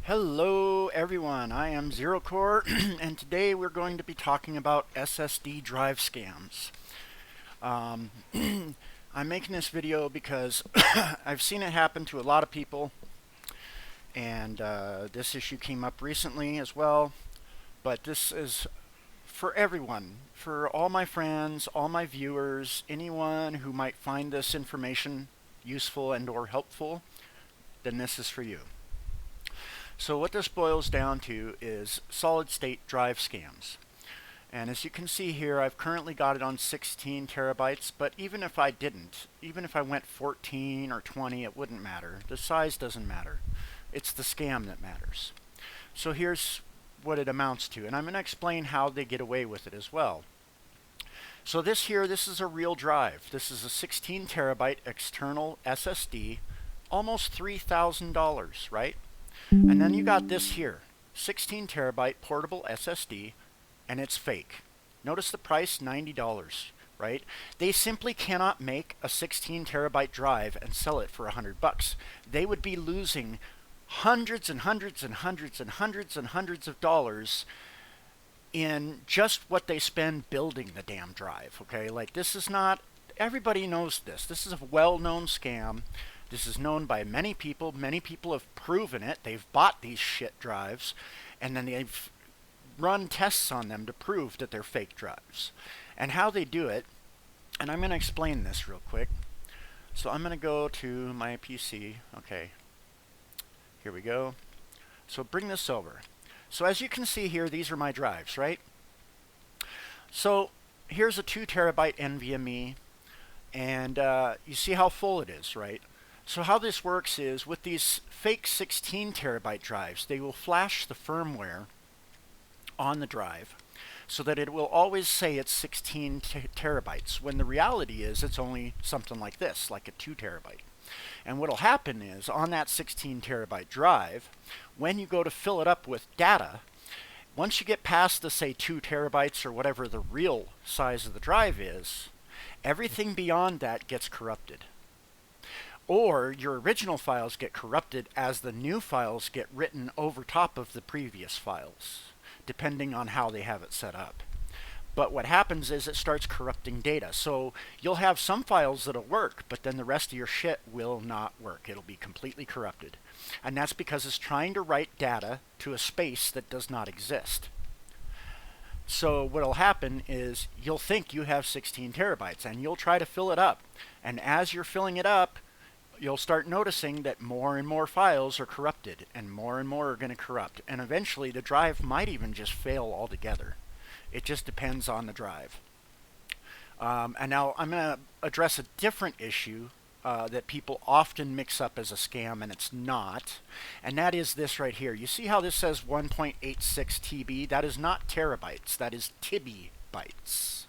Hello everyone, I am ZeroCore and today we're going to be talking about SSD drive scams. Um, I'm making this video because I've seen it happen to a lot of people, and this issue came up recently as well, but this is for everyone, for all my friends, all my viewers, anyone who might find this information useful and or helpful, then this is for you. So what this boils down to is solid state drive scams. And as you can see here, I've currently got it on 16 terabytes, but even if I didn't, even if I went 14 or 20, it wouldn't matter. The size doesn't matter. It's the scam that matters. So here's what it amounts to, and I'm going to explain how they get away with it as well. So this is a real drive. This is a 16 terabyte external SSD, almost $3,000, right? And then you got this here, 16 terabyte portable SSD, and it's fake. Notice the price, $90, right? They simply cannot make a 16 terabyte drive and sell it for $100. They would be losing hundreds and hundreds and hundreds and hundreds and hundreds of dollars in just what they spend building the damn drive, okay? Like, this is not, everybody knows this. This is a well-known scam. This is known by many people. Many people have proven it. They've bought these shit drives, and then they've run tests on them to prove that they're fake drives. And how they do it, and I'm going to explain this real quick. So I'm going to go to my PC. Okay, here we go. So bring this over. So as you can see here, these are my drives, right? So here's a 2 terabyte NVMe, and you see how full it is, right? So how this works is, with these fake 16 terabyte drives, they will flash the firmware on the drive so that it will always say it's 16 terabytes, when the reality is it's only something like this, like a 2 terabyte. And what will happen is, on that 16 terabyte drive, when you go to fill it up with data, once you get past the, say, 2 terabytes or whatever the real size of the drive is, everything beyond that gets corrupted. Or your original files get corrupted as the new files get written over top of the previous files, depending on how they have it set up. But what happens is it starts corrupting data. So you'll have some files that'll work, but then the rest of your shit will not work. It'll be completely corrupted. And that's because it's trying to write data to a space that does not exist. So what'll happen is you'll think you have 16 terabytes and you'll try to fill it up. And as you're filling it up, you'll start noticing that more and more files are corrupted, and more are going to corrupt. And eventually the drive might even just fail altogether. It just depends on the drive. And now I'm going to address a different issue that people often mix up as a scam, and it's not. And that is this right here. You see how this says 1.86 TB? That is not terabytes. That is TB bytes.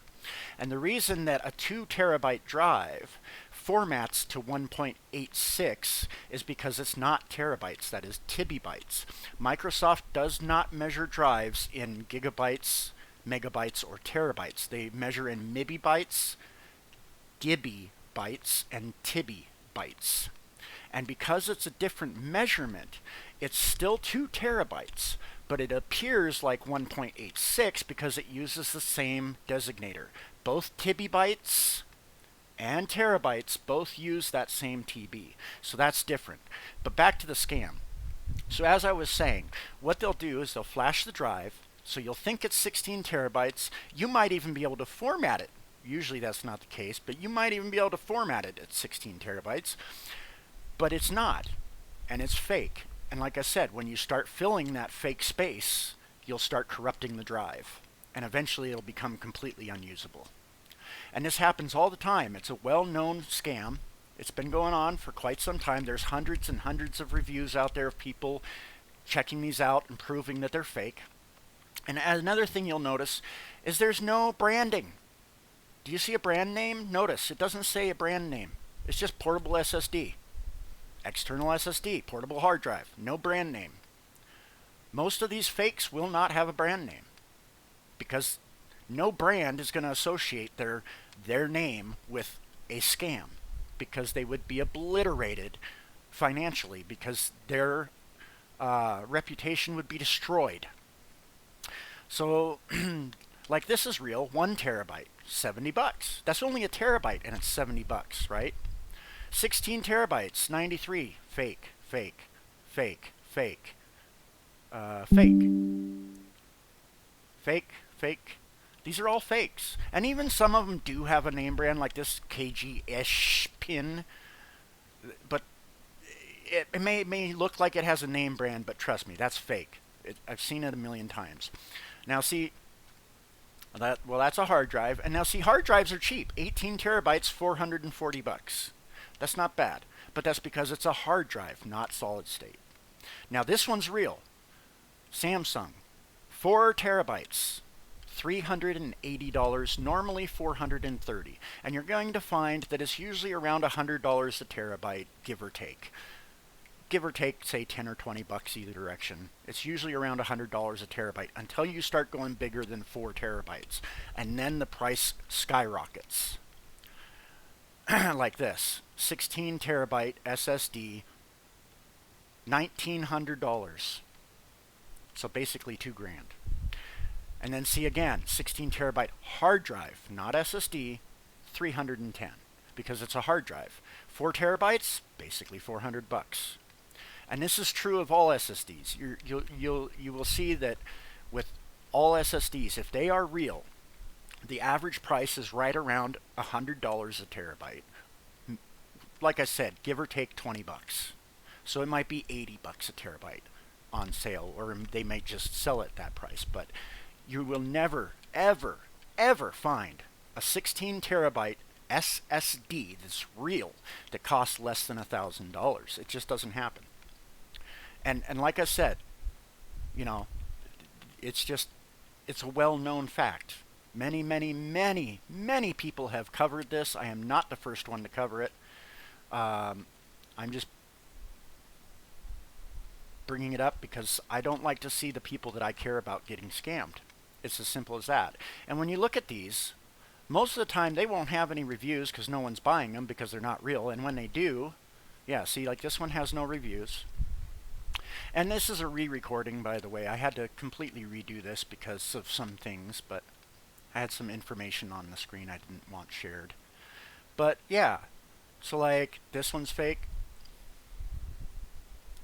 And the reason that a 2 terabyte drive formats to 1.86 is because it's not terabytes, that is TB bytes. Microsoft does not measure drives in gigabytes, megabytes, or terabytes. They measure in MB bytes, GB bytes, and TB bytes. And because it's a different measurement, it's still 2 terabytes, but it appears like 1.86 because it uses the same designator. Both TB bytes and terabytes both use that same TB. So that's different. But back to the scam. So as I was saying, what they'll do is they'll flash the drive, so you'll think it's 16 terabytes. You might even be able to format it. Usually that's not the case, but you might even be able to format it at 16 terabytes. But it's not, and it's fake. And like I said, when you start filling that fake space, you'll start corrupting the drive, and eventually it'll become completely unusable. And this happens all the time. It's a well-known scam. It's been going on for quite some time. There's hundreds and hundreds of reviews out there of people checking these out and proving that they're fake. And another thing you'll notice is there's no branding. Do you see a brand name? Notice it doesn't say a brand name. It's just portable SSD. External SSD, portable hard drive, no brand name. Most of these fakes will not have a brand name because no brand is going to associate their name with a scam, because they would be obliterated financially, because their reputation would be destroyed. So, like this is real, 1 terabyte, $70. That's only a terabyte and it's $70, right? 16 terabytes, 93, fake, fake, fake, fake, fake, fake, fake. These are all fakes. And even some of them do have a name brand like this KG-ish pin, but it may look like it has a name brand, but trust me, that's fake. I've seen it a million times. Now see, that's a hard drive. And now see, hard drives are cheap. 18 terabytes, $440. That's not bad, but that's because it's a hard drive, not solid state. Now this one's real. Samsung, 4 terabytes, $380, normally $430. And you're going to find that it's usually around $100 a terabyte, give or take. Give or take, say 10 or 20 bucks either direction. It's usually around $100 a terabyte until you start going bigger than 4 terabytes. And then the price skyrockets. Like this, 16 terabyte SSD, $1,900. So basically $2,000. And then see again, 16 terabyte hard drive, not SSD, $310 because it's a hard drive. 4 terabytes, basically $400. And this is true of all SSDs. You will see that with all SSDs, if they are real, the average price is right around $100 a terabyte. Like I said, give or take 20 bucks. So it might be 80 bucks a terabyte on sale, or they may just sell it at that price. But you will never, ever, ever find a 16 terabyte SSD that's real that costs less than $1,000. It just doesn't happen. And like I said, you know, it's a well-known fact. Many, many, many, many people have covered this. I am not the first one to cover it. I'm just bringing it up because I don't like to see the people that I care about getting scammed. It's as simple as that. And when you look at these, most of the time they won't have any reviews because no one's buying them because they're not real. And when they do, yeah, see, like this one has no reviews. And this is a re-recording, by the way. I had to completely redo this because of some things, but I had some information on the screen I didn't want shared. But yeah, so like this one's fake.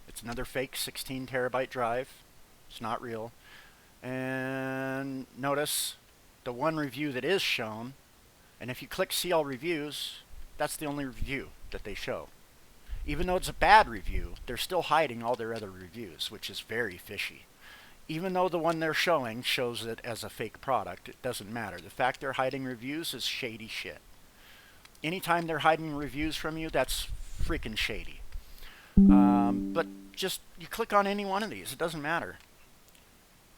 It's another fake 16 terabyte drive. It's not real. And notice the one review that is shown, and if you click see all reviews, that's the only review that they show. Even though it's a bad review, they're still hiding all their other reviews, which is very fishy. Even though the one they're showing shows it as a fake product, it doesn't matter. The fact they're hiding reviews is shady shit. Anytime they're hiding reviews from you, that's freaking shady. But just, you click on any one of these, it doesn't matter.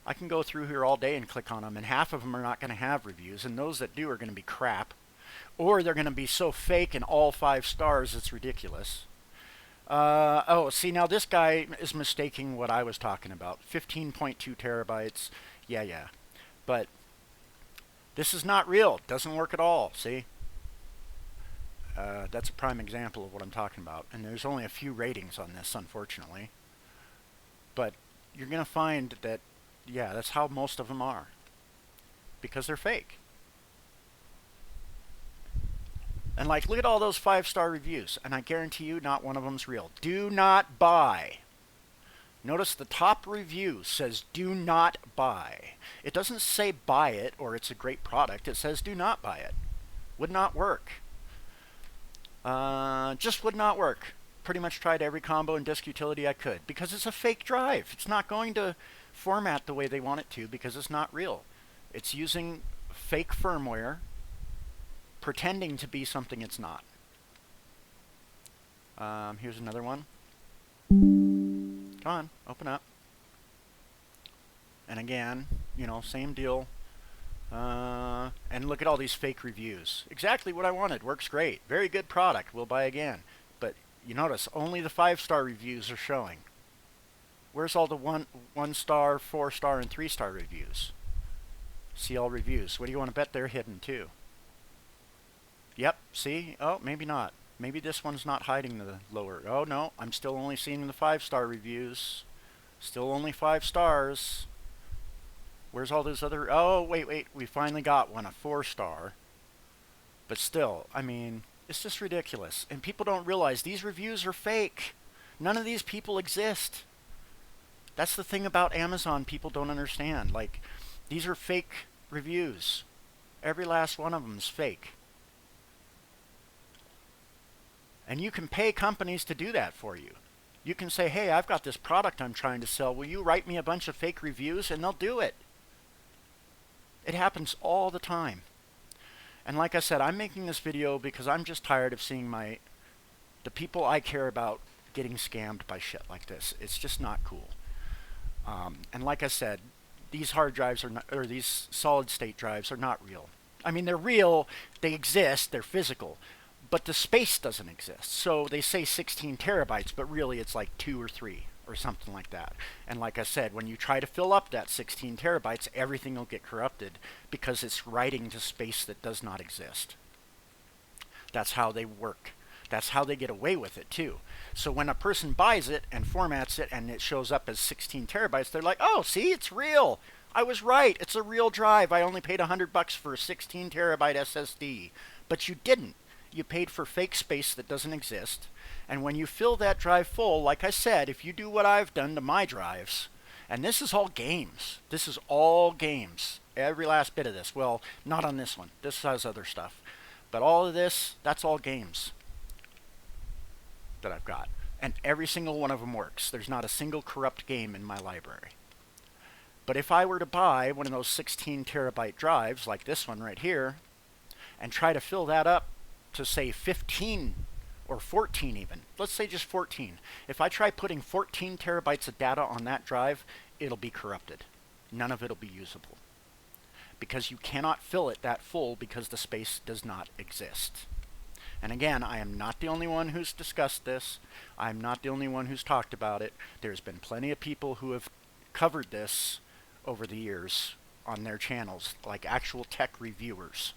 I can go through here all day and click on them, and half of them are not going to have reviews, and those that do are going to be crap. Or they're going to be so fake and all 5 stars, it's ridiculous. Oh, see, now this guy is mistaking what I was talking about. 15.2 terabytes. Yeah. But this is not real. Doesn't work at all, see? That's a prime example of what I'm talking about. And there's only a few ratings on this, unfortunately. But you're going to find that, yeah, that's how most of them are. Because they're fake. And like, look at all those 5-star reviews, and I guarantee you not one of them's real. Do not buy. Notice the top review says do not buy. It doesn't say buy it or it's a great product. It says do not buy it. Would not work. Just would not work. Pretty much tried every combo and disk utility I could because it's a fake drive. It's not going to format the way they want it to because it's not real. It's using fake firmware pretending to be something it's not. Here's another one. Come on, open up. And again, you know, same deal. And look at all these fake reviews. Exactly what I wanted. Works great. Very good product. We'll buy again. But you notice only the 5-star reviews are showing. Where's all the 1-star, 4-star, and 3-star reviews? See all reviews. What do you want to bet they're hidden too? Yep, see? Oh, maybe not. Maybe this one's not hiding the lower. Oh, no, I'm still only seeing the 5-star reviews. Still only 5 stars. Where's all those other... Oh, wait. We finally got one, a 4-star. But still, I mean, it's just ridiculous. And people don't realize these reviews are fake. None of these people exist. That's the thing about Amazon people don't understand. Like, these are fake reviews. Every last one of them is fake. And you can pay companies to do that for you. You can say, hey, I've got this product I'm trying to sell. Will you write me a bunch of fake reviews? And they'll do it. It happens all the time. And like I said, I'm making this video because I'm just tired of seeing the people I care about getting scammed by shit like this. It's just not cool. And like I said, these hard drives are not, or these solid state drives are not real. I mean, they're real, they exist, they're physical, but the space doesn't exist. So they say 16 terabytes, but really it's like 2 or 3 or something like that. And like I said, when you try to fill up that 16 terabytes, everything will get corrupted because it's writing to space that does not exist. That's how they work. That's how they get away with it too. So when a person buys it and formats it and it shows up as 16 terabytes, they're like, oh, see, it's real. I was right. It's a real drive. I only paid $100 for a 16 terabyte SSD. But you didn't. You paid for fake space that doesn't exist. And when you fill that drive full, like I said, if you do what I've done to my drives, and this is all games. This is all games. Every last bit of this. Well, not on this one. This has other stuff. But all of this, that's all games that I've got. And every single one of them works. There's not a single corrupt game in my library. But if I were to buy one of those 16 terabyte drives, like this one right here, and try to fill that up to say 15 or 14 even, let's say just 14. If I try putting 14 terabytes of data on that drive, it'll be corrupted. None of it'll be usable. Because you cannot fill it that full because the space does not exist. And again, I am not the only one who's discussed this. I'm not the only one who's talked about it. There's been plenty of people who have covered this over the years on their channels, like actual tech reviewers.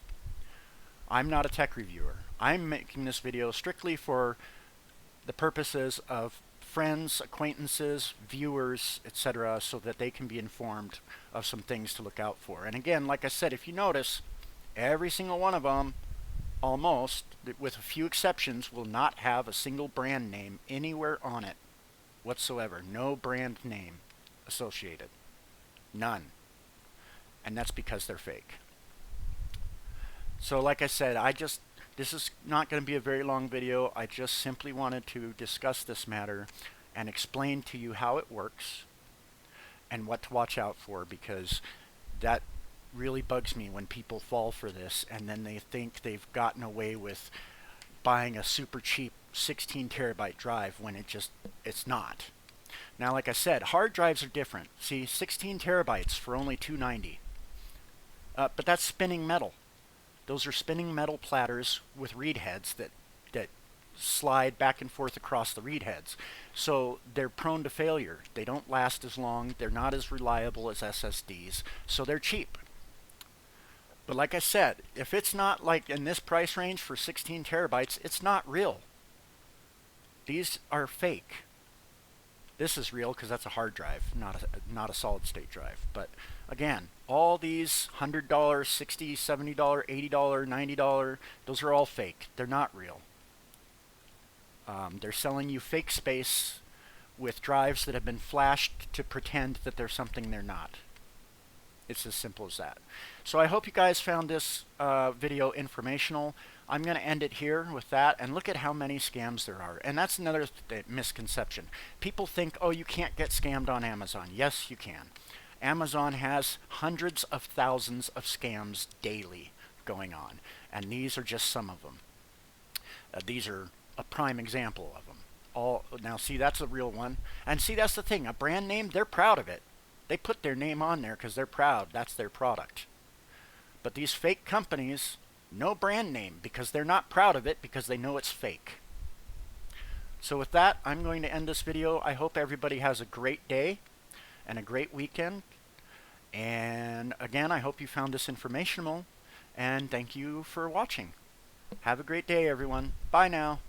I'm not a tech reviewer. I'm making this video strictly for the purposes of friends, acquaintances, viewers, etc., so that they can be informed of some things to look out for. And again, like I said, if you notice, every single one of them, almost, with a few exceptions, will not have a single brand name anywhere on it whatsoever. No brand name associated. None. And that's because they're fake. So like I said, this is not going to be a very long video. I just simply wanted to discuss this matter and explain to you how it works and what to watch out for, because that really bugs me when people fall for this and then they think they've gotten away with buying a super cheap 16 terabyte drive when it's not. Now, like I said, hard drives are different. See, 16 terabytes for only $290. But that's spinning metal. Those are spinning metal platters with reed heads that slide back and forth across the reed heads. So they're prone to failure. They don't last as long. They're not as reliable as SSDs. So they're cheap. But like I said, if it's not like in this price range for 16 terabytes, it's not real. These are fake. This is real because that's a hard drive, not a solid state drive. But again, all these $100, $60, $70, $80, $90, those are all fake. They're not real. They're selling you fake space with drives that have been flashed to pretend that they're something they're not. It's as simple as that. So I hope you guys found this video informational. I'm going to end it here with that, and look at how many scams there are. And that's another misconception. People think, oh, you can't get scammed on Amazon. Yes, you can. Amazon has hundreds of thousands of scams daily going on, and these are just some of them. These are a prime example of them. Now, see, that's a real one. And see, that's the thing. A brand name, they're proud of it. They put their name on there because they're proud. That's their product. But these fake companies, no brand name because they're not proud of it because they know it's fake. So with that, I'm going to end this video. I hope everybody has a great day and a great weekend. And again, I hope you found this informational. And thank you for watching. Have a great day, everyone. Bye now.